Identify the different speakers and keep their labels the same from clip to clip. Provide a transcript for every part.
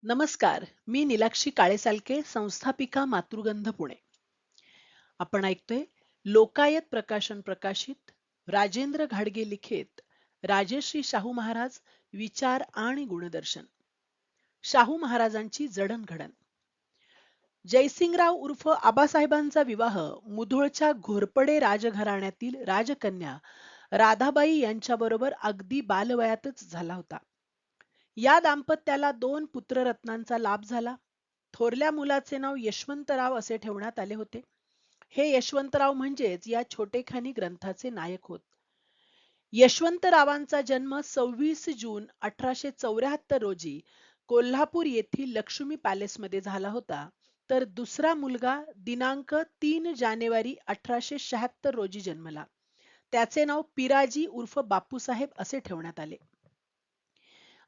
Speaker 1: नमस्कार. मी नीलाक्षी काळेसालके, संस्थापिका मातृगंध पुणे. आपण ऐकतोय लोकायत प्रकाशन प्रकाशित राजेंद्र घाडगे लिखित राजश्री शाहू महाराज विचार आणि गुणदर्शन. शाहू महाराजांची जडणघडण. जयसिंगराव उर्फ आबासाहेबांचा विवाह मुधोळच्या घोरपडे राजघराण्यातील राजकन्या राधाबाई यांच्याबरोबर अगदी बालवयातच झाला होता. या दाम्पत्याला 2 पुत्ररत्नांचा लाभ झाला. थोरल्या मुलाचे नाव यशवंतराव असे ठेवण्यात आले होते. हे यशवंतराव म्हणजेच या छोटेखानी ग्रंथाचे नायक होत. यशवंतरावांचा जन्म 26 जून 1874 रोजी कोल्हापूर येथील लक्ष्मी पॅलेसमध्ये झाला होता, तर दुसरा मुलगा दिनांक 3 जानेवारी 1876 रोजी जन्मला. त्याचे नाव पिराजी उर्फ बापूसाहेब असे ठेवण्यात आले.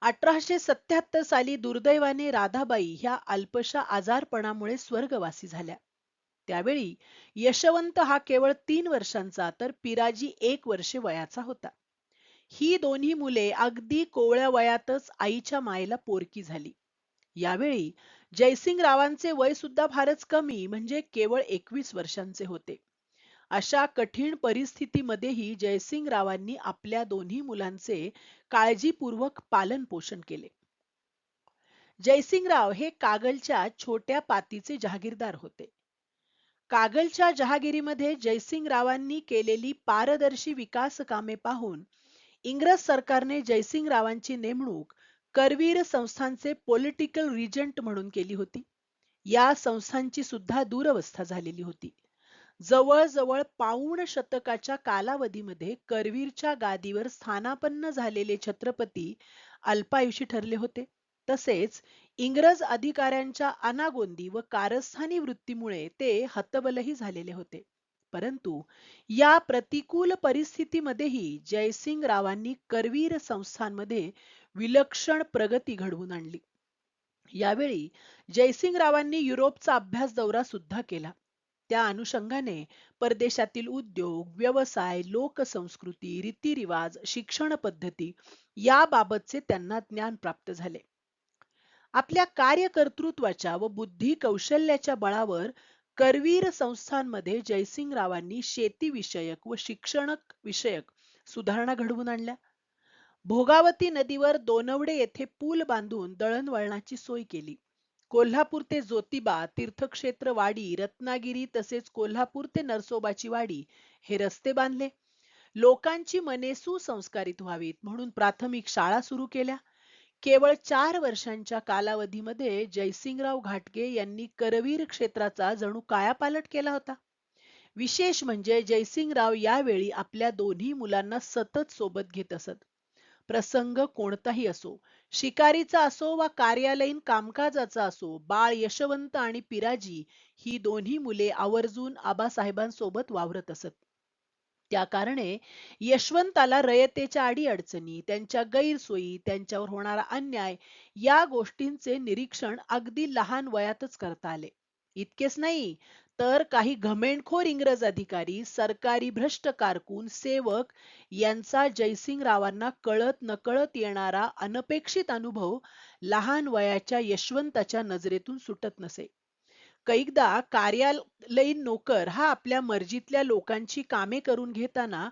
Speaker 1: 1877 साली दुर्दैवाने राधाबाई ह्या अल्पशा आजारपणामुळे स्वर्गवासी झाल्या. त्यावेळी यशवंत हा केवळ 3 वर्षांचा तर पिराजी 1 वर्षे वयाचा होता. ही दोन्ही मुले अगदी कोवळ्या वयातच आईच्या मायेला पोरकी झाली. यावेळी जयसिंगरावांचे वय सुद्धा फारच कमी म्हणजे केवळ 21 वर्षांचे होते. अशा कठीण परिस्थितीमध्येही जयसिंगरावांनी आपल्या दोन्ही मुलांचे काळजीपूर्वक पालन पोषण केले. जयसिंगराव हे कागलच्या छोट्या पातीचे जहागीरदार होते. कागलच्या जहागिरीमध्ये जयसिंगरावांनी केलेली पारदर्शी विकास कामे पाहून इंग्रज सरकारने जयसिंगरावांची नेमणूक करवीर संस्थानचे पॉलिटिकल रिजंट म्हणून केली होती. या संस्थांची सुद्धा दुरवस्था झालेली होती. जवळजवळ पाऊण शतकाच्या कालावधीमध्ये करवीरच्या गादीवर स्थानापन्न झालेले छत्रपती अल्पायुषी ठरले होते. तसेच इंग्रज अधिकाऱ्यांच्या अनागोंदी व कारस्थानी वृत्तीमुळे ते हतबलही झालेले होते. परंतु या प्रतिकूल परिस्थितीमध्येही जयसिंगरावांनी करवीर संस्थांमध्ये विलक्षण प्रगती घडवून आणली. यावेळी जयसिंगरावांनी युरोपचा अभ्यास दौरा सुद्धा केला. त्या अनुषंगाने परदेशातील उद्योग, व्यवसाय, लोकसंस्कृती, रीतिरिवाज, शिक्षण पद्धती याबाबतचे त्यांना ज्ञान प्राप्त झाले. आपल्या कार्यकर्तृत्वाच्या व बुद्धी कौशल्याच्या बळावर करवीर संस्थांमध्ये जयसिंगरावांनी शेतीविषयक व शिक्षणक विषयक सुधारणा घडवून आणल्या. भोगावती नदीवर दोनवडे येथे पूल बांधून दळणवळणाची सोय केली. कोल्हापूर ते ज्योतिबा, तीर्थक्षेत्र वाडी, रत्नागिरी तसेच कोल्हापूर ते नरसोबाची वाडी हे रस्ते बांधले. लोकांची मने सुसंस्कारित व्हावीत म्हणून प्राथमिक शाळा सुरू केल्या. केवळ 4 वर्षांच्या कालावधीमध्ये जयसिंगराव घाटगे यांनी करवीर क्षेत्राचा जणू कायापालट केला होता. विशेष म्हणजे जयसिंगराव यावेळी आपल्या दोन्ही मुलांना सतत सोबत घेत असत. प्रसंग कोणताही असो, शिकारीचा असो वा कार्यालयीन कामकाजाचा असो, बाळ यशवंत आणि पिराजी ही दोन्ही मुले आवर्जून आबासाहेबांसोबत वावरत असत. त्या कारणे यशवंताला रयतेच्या अडीअडचणी, त्यांच्या गैरसोयी, त्यांच्यावर होणारा अन्याय या गोष्टींचे निरीक्षण अगदी लहान वयातच करता आले. इतकेच नाही तर काही घमेंडखोर इंग्रज अधिकारी, सरकारी भ्रष्ट कारकून, सेवक यांचा जयसिंगरावांना कळत नकळत येणारा अनपेक्षित अनुभव लहान वयाच्या यशवंताच्या नजरेतून सुटत नसे. कैकदा कार्यालयीन नोकर हा आपल्या मर्जीतल्या लोकांची कामे करून घेताना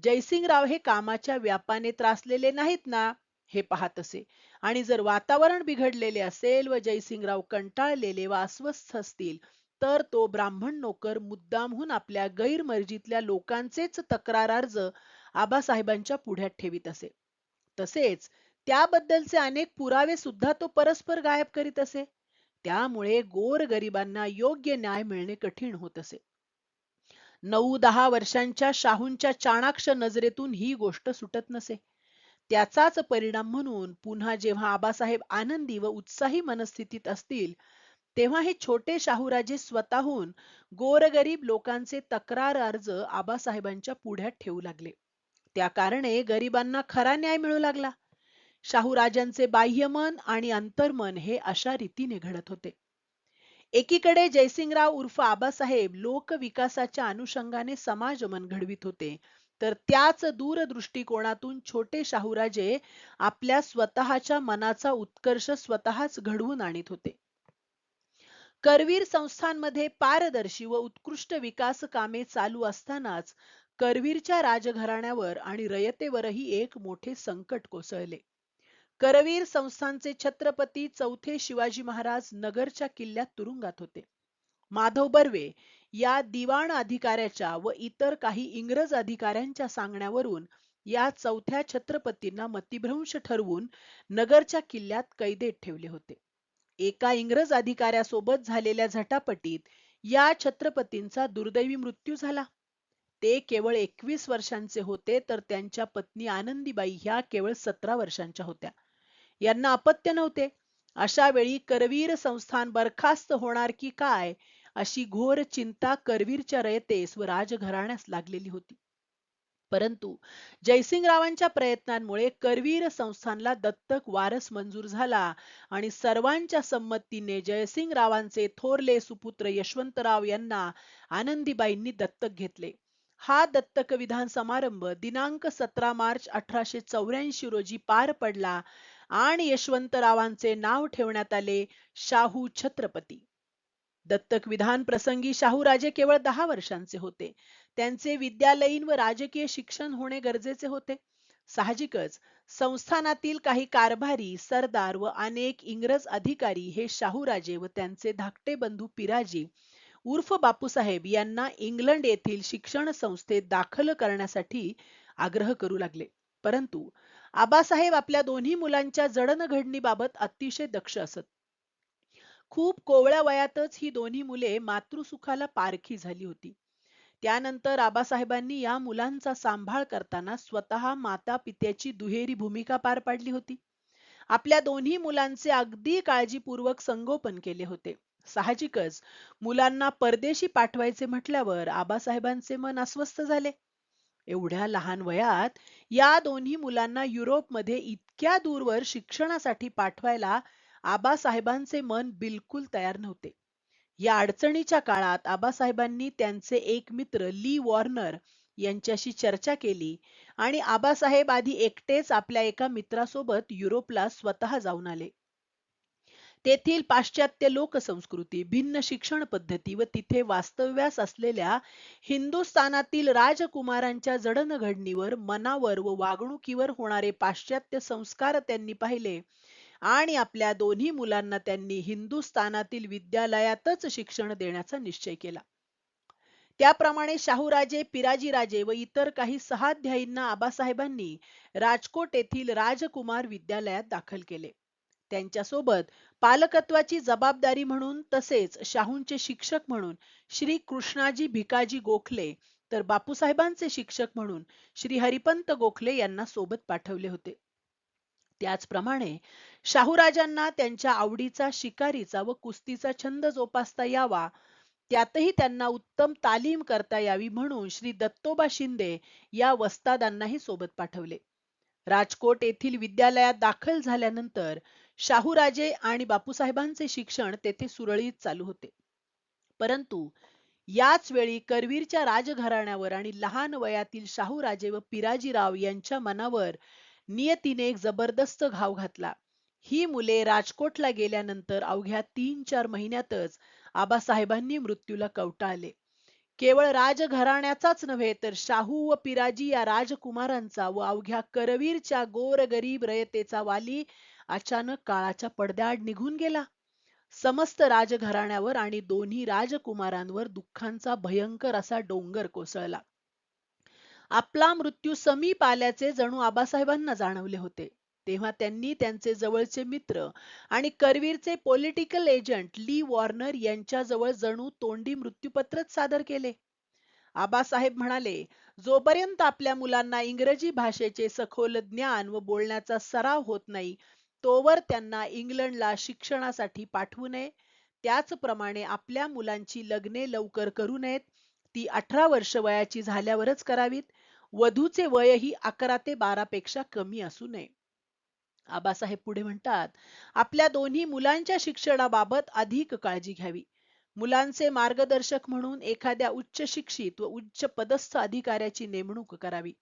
Speaker 1: जयसिंगराव हे कामाच्या व्यापाने त्रासलेले नाहीत ना हे पाहत असे, आणि जर वातावरण बिघडलेले असेल व जयसिंगराव कंटाळलेले व अस्वस्थ असतील तर तो ब्राह्मण नोकर मुद्दामहून आपल्या गैरमर्जीतल्या लोकांचेच तक्रार अर्ज आबासाहेबांच्या पुढ्यात ठेवीत असे. तसेच त्याबद्दलचे अनेक पुरावे सुद्धा तो परस्पर गायब करीत असे. त्यामुळे गोरगरिबांना योग्य न्याय मिळणे कठीण होत असे. 9-10 वर्षांच्या शाहूंच्या चाणाक्ष नजरेतून ही गोष्ट सुटत नसे. त्याचाच परिणाम म्हणून पुन्हा जेव्हा आबासाहेब आनंदी व उत्साही मनस्थितीत असतील तेव्हा हे छोटे शाहूराजे स्वतःहून गोरगरीब लोकांचे तक्रार अर्ज आबासाहेबांच्या पुढ्यात ठेवू लागले. त्या कारणे गरिबांना खरा न्याय मिळू लागला. शाहूराजांचे बाह्यमन आणि अंतर्मन हे अशा रीतीने घडत होते. एकीकडे जयसिंगराव उर्फ आबासाहेब लोकविकासाच्या अनुषंगाने समाजमन घडवित होते, तर त्याच दूरदृष्टिकोनातून छोटे शाहूराजे आपल्या स्वतःच्या मनाचा उत्कर्ष स्वतःच घडवून आणीत होते. करवीर संस्थांमध्ये पारदर्शी व उत्कृष्ट विकास कामे चालू असतानाच करवीरच्या राजघराण्यावर आणि रयतेवरही एक मोठे संकट कोसळले. करवीर संस्थानचे छत्रपती चौथे शिवाजी महाराज नगरच्या किल्ल्यात तुरुंगात होते. माधव बर्वे या दिवाण अधिकाऱ्याच्या व इतर काही इंग्रज अधिकाऱ्यांच्या सांगण्यावरून या चौथ्या छत्रपतींना मतिभ्रंश ठरवून नगरच्या किल्ल्यात कैदेत ठेवले होते. एका इंग्रज अधिकाऱ्यासोबत झालेल्या झटापटीत या छत्रपतींचा दुर्दैवी मृत्यू झाला. ते केवळ 21 वर्षांचे होते, तर त्यांच्या पत्नी आनंदीबाई ह्या केवळ 17 वर्षांच्या होत्या. यांना अपत्य नव्हते. अशा वेळी करवीर संस्थान बरखास्त होणार की काय अशी घोर चिंता करवीरच्या रयतेस व राजघराण्यास लागलेली होती. परंतु जयसिंगरावांच्या प्रयत्नांमुळे करवीर संस्थानला दत्तक वारस मंजूर झाला आणि सर्वांच्या संमतीने जयसिंगरावांचे थोरले सुपुत्र यशवंतराव यांना आनंदीबाईंनी दत्तक घेतले. हा दत्तक विधान समारंभ दिनांक 17 मार्च 1884 रोजी पार पडला आणि यशवंतरावांचे नाव ठेवण्यात आले शाहू छत्रपती. दत्तक विधान प्रसंगी शाहूराजे केवळ 10 वर्षांचे होते. त्यांचे विद्यालयीन व राजकीय शिक्षण होणे गरजेचे होते. साहजिकच संस्थानातील काही कारभारी, सरदार व अनेक इंग्रज अधिकारी हे शाहूराजे व त्यांचे धाकटे बंधू पिराजी उर्फ बापूसाहेब यांना इंग्लंड येथील शिक्षण संस्थेत दाखल करण्यासाठी आग्रह करू लागले. परंतु आबासाहेब आपल्या दोन्ही मुलांच्या जडणघडणीबाबत अतिशय दक्ष असत. खूप कोवळ्या वयातच ही दोन्ही मुले मातृसुखाला पारखी झाली होती. त्यानंतर आबासाहेबांनी या मुलांचा सांभाळ करताना स्वतः माता पित्याची दुहेरी भूमिका पार पाडली होती. आपल्या दोन्ही मुलांचे अगदी काळजीपूर्वक संगोपन केले होते. साहजिकच मुलांना परदेशी पाठवायचे म्हटल्यावर आबासाहेबांचे मन अस्वस्थ झाले. एवढ्या लहान वयात या दोन्ही मुलांना युरोपमध्ये इतक्या दूरवर शिक्षणासाठी पाठवायला आबासाहेबांचे मन बिलकुल तयार नव्हते. या अडचणीच्या काळात आबासाहेबांनी त्यांचे एक मित्र ली वॉर्नर यांच्याशी चर्चा केली आणि आबासाहेब आधी एकटेच आपल्या एका मित्रासोबत युरोपला स्वतः जाऊन आले. तेथील पाश्चात्य लोकसंस्कृती, भिन्न शिक्षण पद्धती व तिथे वास्तव्यास असलेल्या हिंदुस्थानातील राजकुमारांच्या जडणघडणीवर, मनावर व वागणुकीवर होणारे पाश्चात्य संस्कार त्यांनी पाहिले आणि आपल्या दोन्ही मुलांना त्यांनी हिंदुस्थानातील विद्यालयातच शिक्षण देण्याचा निश्चय केला. त्याप्रमाणे शाहूराजे, पिराजीराजे व इतर काही सहाध्यायींना आबासाहेबांनी राजकोट येथील राजकुमार विद्यालयात दाखल केले. त्यांच्यासोबत पालकत्वाची जबाबदारी म्हणून तसेच शाहूंचे शिक्षक म्हणून श्री कृष्णाजी भिकाजी गोखले, तर बापूसाहेबांचे शिक्षक म्हणून श्री हरिपंत गोखले यांना सोबत पाठवले होते. त्याचप्रमाणे शाहूराजांना त्यांच्या आवडीचा शिकारीचा व कुस्तीचा छंद जोपासता यावा, त्यातही त्यांना उत्तम तालीम करता यावी म्हणून श्री दत्तोबा शिंदे या वस्तादांनाही सोबत पाठवले. राजकोट येथील विद्यालयात दाखल झाल्यानंतर शाहूराजे आणि बापूसाहेबांचे शिक्षण तेथे सुरळीत चालू होते. परंतु याच वेळी करवीरच्या राजघराण्यावर आणि लहान वयातील शाहूराजे व पिराजीराव यांच्या मनावर नियतीने एक जबरदस्त घाव घातला. ही मुले राजकोटला गेल्यानंतर अवघ्या 3-4 महिन्यातच आबासाहेबांनी मृत्यूला कवटाळले. केवळ राजघराण्याचाच नव्हे तर शाहू व पिराजी या राजकुमारांचा व अवघ्या करवीरच्या गोरगरीब रयतेचा वाली अचानक काळाच्या पडद्याआड निघून गेला. समस्त राजघराण्यावर आणि दोन्ही राजकुमारांवर दुःखांचा भयंकर असा डोंगर कोसळला. आपला मृत्यू समीप आल्याचे जणू आबासाहेबांना जाणवले होते. तेव्हा त्यांनी त्यांचे जवळचे मित्र आणि करवीरचे पॉलिटिकल एजंट ली वॉर्नर यांच्याजवळ जणू तोंडी मृत्यूपत्रच सादर केले. आबासाहेब म्हणाले, जोपर्यंत आपल्या मुलांना इंग्रजी भाषेचे सखोल ज्ञान व बोलण्याचा सराव होत नाही, तोवर त्यांना इंग्लंडला शिक्षणासाठी पाठवू नये. त्याचप्रमाणे आपल्या मुलांची लग्ने लवकर करू नयेत. ती 18 वर्ष वयाची झाल्यावरच करावीत. वधूचे वयही 11 ते 12 पेक्षा कमी असू नये. आबासाहेब पुढे म्हणतात, आपल्या दोन्ही मुलांच्या शिक्षणाबाबत अधिक काळजी घ्यावी. मुलांचे मार्गदर्शक म्हणून एखाद्या उच्च शिक्षित व उच्च पदस्थ अधिकाऱ्याची नेमणूक करावी.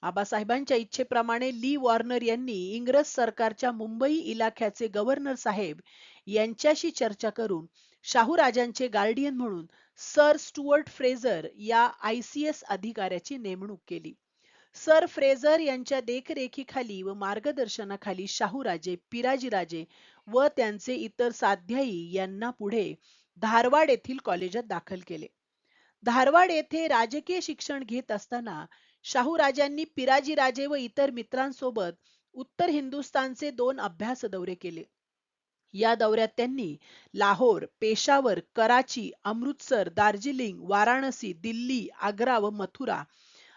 Speaker 1: आबासाहेबांच्या इच्छेप्रमाणे ली वॉर्नर यांनी इंग्रज सरकारच्या मुंबई इलाख्याचे गव्हर्नर साहेब यांच्याशी चर्चा करून शाहूराजांचे गार्डियन म्हणून सर स्टुअर्ट फ्रेझर या ICS अधिकाऱ्याची नेमणूक केली. सर फ्रेझर यांच्या देखरेखीखाली व मार्गदर्शनाखाली शाहूराजे, पिराजीराजे व त्यांचे इतर साध्याई यांना पुढे धारवाड येथील कॉलेजात दाखल केले. धारवाड येथे राजकीय शिक्षण घेत असताना शाहूराजांनी पिराजीराजे व इतर मित्रांसोबत उत्तर हिंदुस्थानचे 2 अभ्यास दौरे केले. या दौऱ्यात त्यांनी लाहोर, पेशावर, कराची, अमृतसर, दार्जिलिंग, वाराणसी, दिल्ली, आग्रा व मथुरा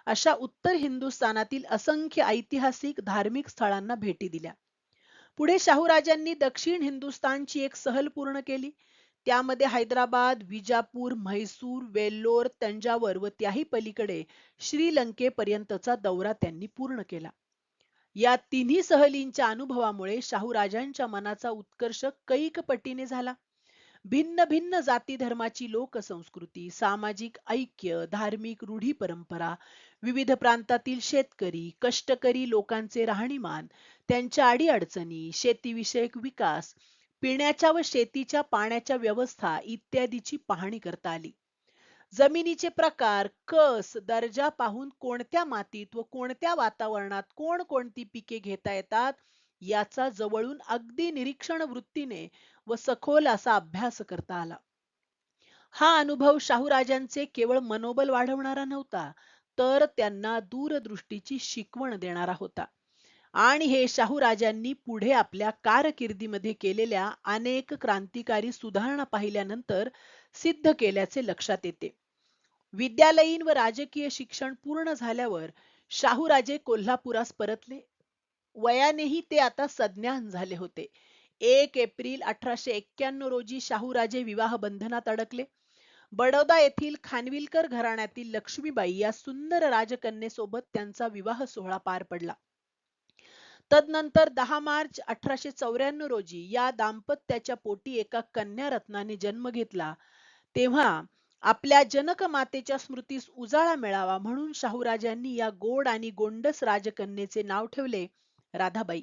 Speaker 1: अशा उत्तर हिंदुस्थानातील असंख्य ऐतिहासिक धार्मिक स्थळांना भेटी दिल्या. पुढे शाहूराजांनी दक्षिण हिंदुस्थानची एक सहल पूर्ण केली. त्यामध्ये हैदराबाद, विजापूर, म्हैसूर, वेल्लोर, तंजावर व त्याही पलीकडे श्रीलंकेपर्यंतचा दौरा त्यांनी पूर्ण केला. या तिन्ही सहलींच्या अनुभवामुळे शाहूराजांच्या मनाचा उत्कर्ष कैक पटीने झाला. भिन्न भिन्न जाती धर्माची लोकसंस्कृती, सामाजिक ऐक्य, धार्मिक रूढी परंपरा, विविध प्रांतातील शेतकरी, कष्टकरी लोकांचे राहणीमान, त्यांच्या अडीअडचणी, शेतीविषयक विकास, पिण्याच्या व शेतीच्या पाण्याच्या व्यवस्था इत्यादीची पाहणी करता आली. जमिनीचे प्रकार, कस, दर्जा पाहून कोणत्या मातीत व कोणत्या वातावरणात कोणकोणती पिके घेता येतात याचा जवळून अगदी निरीक्षण वृत्तीने व सखोल असा अभ्यास करता आला. हा अनुभव शाहूराजांचे केवळ मनोबल वाढवणारा नव्हता, तर त्यांना दूरदृष्टीची शिकवण देणारा होता. आणि हे शाहूराजांनी पुढे आपल्या कारकिर्दीमध्ये केलेल्या अनेक क्रांतिकारी सुधारणा पाहिल्यानंतर सिद्ध केल्याचे लक्षात येते. विद्यालयीन व राजकीय शिक्षण पूर्ण झाल्यावर शाहूराजे कोल्हापुरास परतले. वयानेही ते आता सज्ञान झाले होते. 1 एप्रिल 1891 रोजी शाहूराजे विवाह बंधनात अडकले. बडोदा येथील खानविलकर घराण्यातील लक्ष्मीबाई या सुंदर राजकन्येसोबत त्यांचा विवाह सोहळा पार पडला. तदनंतर 10 मार्च 1894 रोजी या दाम्पत्याच्या पोटी एका कन्या रत्नाने जन्म घेतला. तेव्हा आपल्या जनक मातेच्या स्मृतीस उजाळा मिळावा म्हणून शाहूराजांनी या गोड आणि गोंडस राजकन्येचे नाव ठेवले राधाबाई.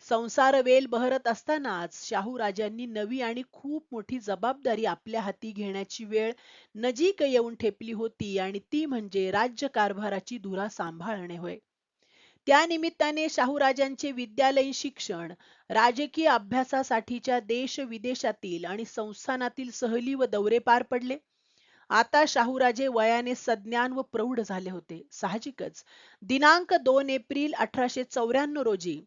Speaker 1: संसार वेल बहरत असतानाच शाहूराजांनी नवी आणि खूप मोठी जबाबदारी आपल्या हाती घेण्याची वेळ नजीक येऊन ठेपली होती आणि ती म्हणजे राज्यकारभाराची धुरा सांभाळणे होय. त्या निमित्ताने शाहूराजांचे विद्यालयीन शिक्षण, राजकीय अभ्यासासाठीच्या देश विदेशातील आणि संस्थानातील सहली व दौरे पार पडले. आता शाहूराजे वयाने सज्ञान व प्रौढ झाले होते. साहजिकच दिनांक 2 एप्रिल 1894 रोजी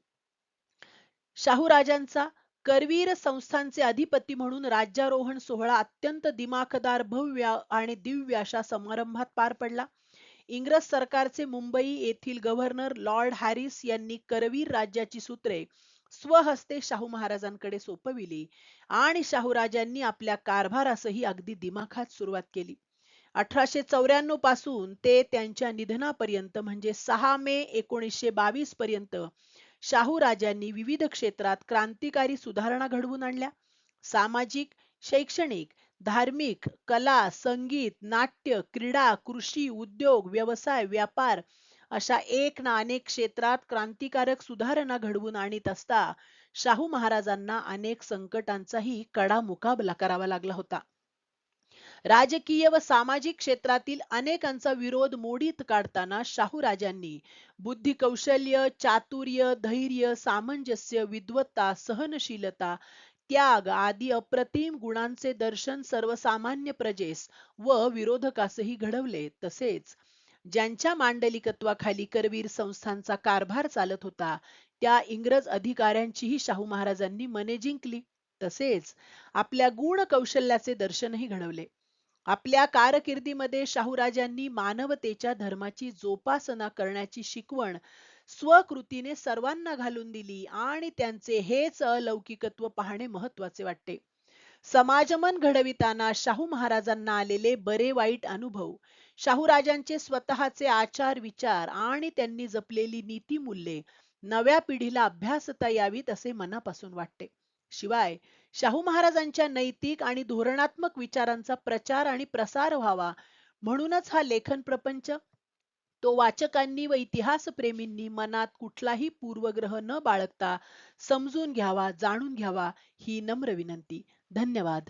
Speaker 1: शाहूराजांचा करवीर संस्थानचे अधिपती म्हणून राज्यारोहण सोहळा अत्यंत दिमाखदार, भव्य आणि दिव्य अशा समारंभात पार पडला. इंग्रज सरकारचे मुंबई येथील गव्हर्नर लॉर्ड हॅरिस यांनी करवीर राज्याची सूत्रे स्वहस्ते शाहू महाराजांकडे सोपविली आणि शाहूराजांनी आपल्या कारभारासही अगदी दिमाखात सुरुवात केली. 1894 पासून ते त्यांच्या निधनापर्यंत म्हणजे 6 मे 1922 पर्यंत शाहूराजांनी विविध क्षेत्रात क्रांतिकारी सुधारणा घडवून आणल्या. सामाजिक, शैक्षणिक, धार्मिक, कला, संगीत, नाट्य, क्रीडा, कृषी, उद्योग, व्यवसाय, व्यापार अशा एक ना अनेक क्षेत्रात क्रांतिकारक सुधारणा घडवून आणीत असता शाहू महाराजांना अनेक संकटांचाही कडा मुकाबला करावा लागला होता. राजकीय व सामाजिक क्षेत्रातील अनेकांचा विरोध मोडीत काढताना शाहूराजांनी बुद्धी कौशल्य, चातुर्य, धैर्य, सामंजस्य, विद्वत्ता, सहनशीलता, त्याग आदी अप्रतिम गुणांचे दर्शन सर्वसामान्य प्रजेस व विरोधकासही घडवले. तसेच ज्यांच्या मांडलिकत्वाखाली करवीर संस्थांचा कारभार चालत होता त्या इंग्रज अधिकाऱ्यांचीही शाहू महाराजांनी मने जिंकली. तसेच आपल्या गुण कौशल्याचे दर्शनही घडवले. आपल्या कारकिर्दीमध्ये शाहूराजांनी मानवतेच्या धर्माची जोपासना करण्याची शिकवण स्वकृतीने सर्वांना घालून दिली आणि त्यांचे हेच अलौकिकत्व पाहणे महत्वाचे वाटते. समाजमन घडविताना शाहू महाराजांना आलेले बरे वाईट अनुभव, शाहूराजांचे स्वतःचे आचार विचार आणि त्यांनी जपलेली नीतिमूल्ये नव्या पिढीला अभ्यासता यावीत असे मनापासून वाटते. शिवाय शाहू महाराजांच्या नैतिक आणि धोरणात्मक विचारांचा प्रचार आणि प्रसार व्हावा म्हणूनच हा लेखन प्रपंच. तो वाचकांनी व इतिहासप्रेमींनी मनात कुठलाही पूर्वग्रह न बाळगता समजून घ्यावा, जाणून घ्यावा ही नम्र विनंती. धन्यवाद.